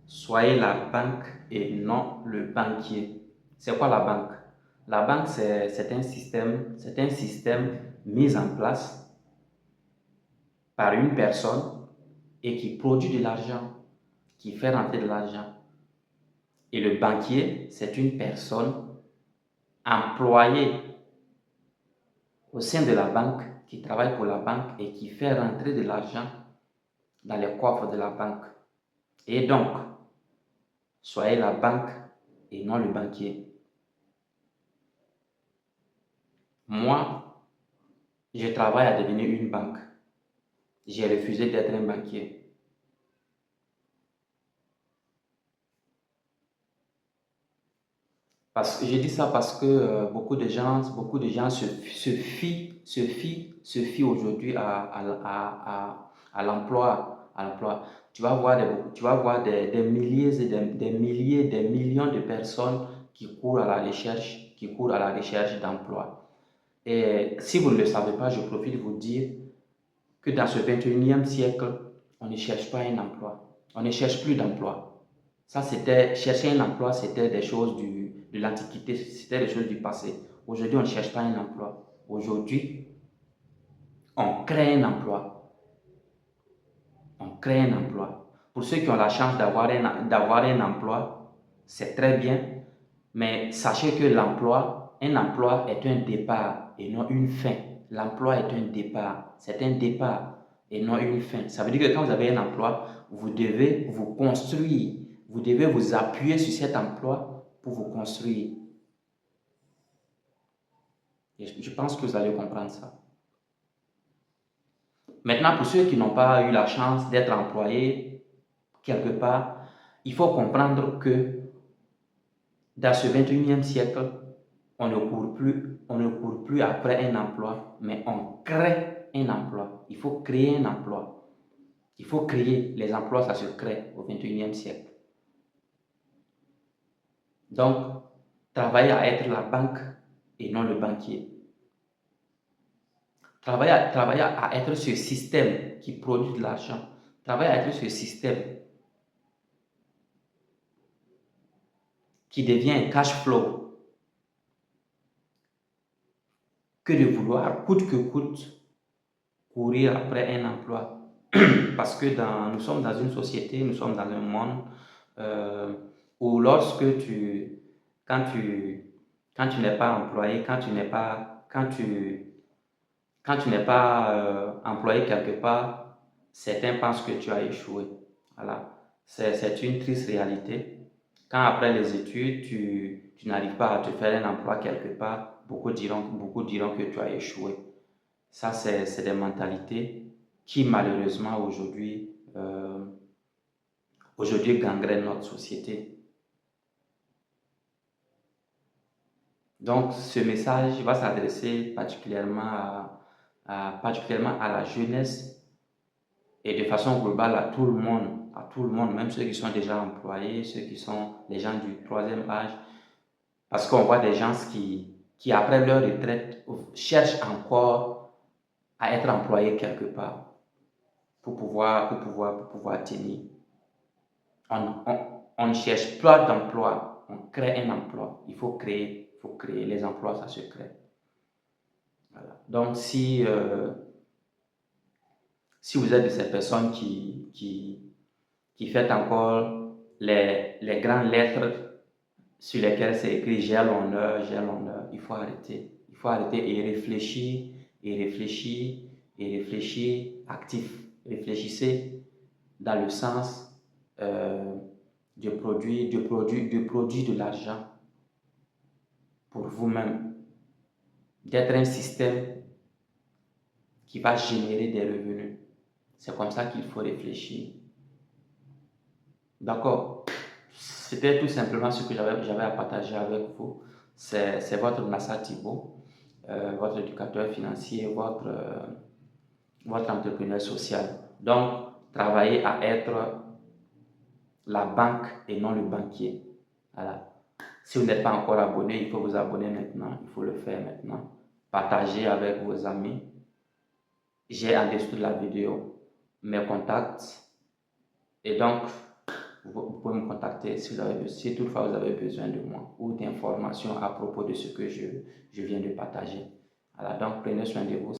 Soyez la banque et non le banquier. C'est quoi la banque? La banque, c'est un système mis en place par une personne et qui produit de l'argent, qui fait rentrer de l'argent. Et le banquier, c'est une personne employée au sein de la banque, qui travaille pour la banque et qui fait rentrer de l'argent dans les coffres de la banque. Et donc, soyez la banque et non le banquier. Moi, je travaille à devenir une banque. J'ai refusé d'être un banquier. Je dis ça parce que beaucoup de gens se fient aujourd'hui à l'emploi. Tu vas voir des milliers et des milliers, des millions de personnes qui courent à la recherche, d'emploi. Et si vous ne le savez pas, je profite de vous dire que dans ce 21e siècle, on ne cherche pas un emploi. On ne cherche plus d'emploi. Chercher un emploi, c'était des choses de l'Antiquité, c'était des choses du passé. Aujourd'hui, on ne cherche pas un emploi. Aujourd'hui, on crée un emploi. On crée un emploi. Pour ceux qui ont la chance d'avoir un emploi, c'est très bien, mais sachez que un emploi est un départ et non une fin. L'emploi est un départ, c'est un départ et non une fin. Ça veut dire que quand vous avez un emploi, vous devez vous construire, vous devez vous appuyer sur cet emploi pour vous construire. Et je pense que vous allez comprendre ça. Maintenant, pour ceux qui n'ont pas eu la chance d'être employés quelque part, il faut comprendre que dans ce 21e siècle, on ne court plus après un emploi, mais on crée un emploi. Il faut créer un emploi. Il faut créer. Les emplois, ça se crée au 21e siècle. Donc, travaillez à être la banque et non le banquier. Travaillez à être ce système qui produit de l'argent. Travaillez à être ce système qui devient un cash flow que de vouloir, coûte que coûte, courir après un emploi. Parce que nous sommes dans une société, nous sommes dans un monde euh, où quand tu, quand tu n'es pas employé, quand tu n'es pas employé quelque part, certains pensent que tu as échoué. Voilà. C'est une triste réalité. Quand après les études, tu n'arrives pas à te faire un emploi quelque part, beaucoup diront que tu as échoué. Ça, c'est des mentalités qui, malheureusement, aujourd'hui gangrènent notre société. Donc, ce message va s'adresser particulièrement à la jeunesse et de façon globale à tout le monde, même ceux qui sont déjà employés, ceux qui sont les gens du troisième âge, parce qu'on voit des gens qui après leur retraite, cherchent encore à être employés quelque part pour pouvoir tenir. On ne cherche pas d'emploi, on crée un emploi. Il faut créer. Les emplois, ça se crée. Voilà. Donc, si vous êtes de ces personnes qui faites encore les grandes lettres sur lesquelles c'est écrit j'ai l'honneur, il faut arrêter. Il faut arrêter et réfléchir, et réfléchir, et réfléchir actif. Réfléchissez dans le sens de produire de l'argent pour vous-même, d'être un système qui va générer des revenus. C'est comme ça qu'il faut réfléchir. D'accord? C'était tout simplement ce que j'avais à partager avec vous. C'est votre Nassar Thibault, votre éducateur financier, votre entrepreneur social. Donc, travaillez à être la banque et non le banquier. Voilà. Si vous n'êtes pas encore abonné, il faut vous abonner maintenant. Il faut le faire maintenant. Partagez avec vos amis. J'ai en dessous de la vidéo mes contacts. Et donc, vous pouvez me contacter si toutefois vous avez besoin de moi ou d'informations à propos de ce que je viens de partager. Alors donc, prenez soin de vous.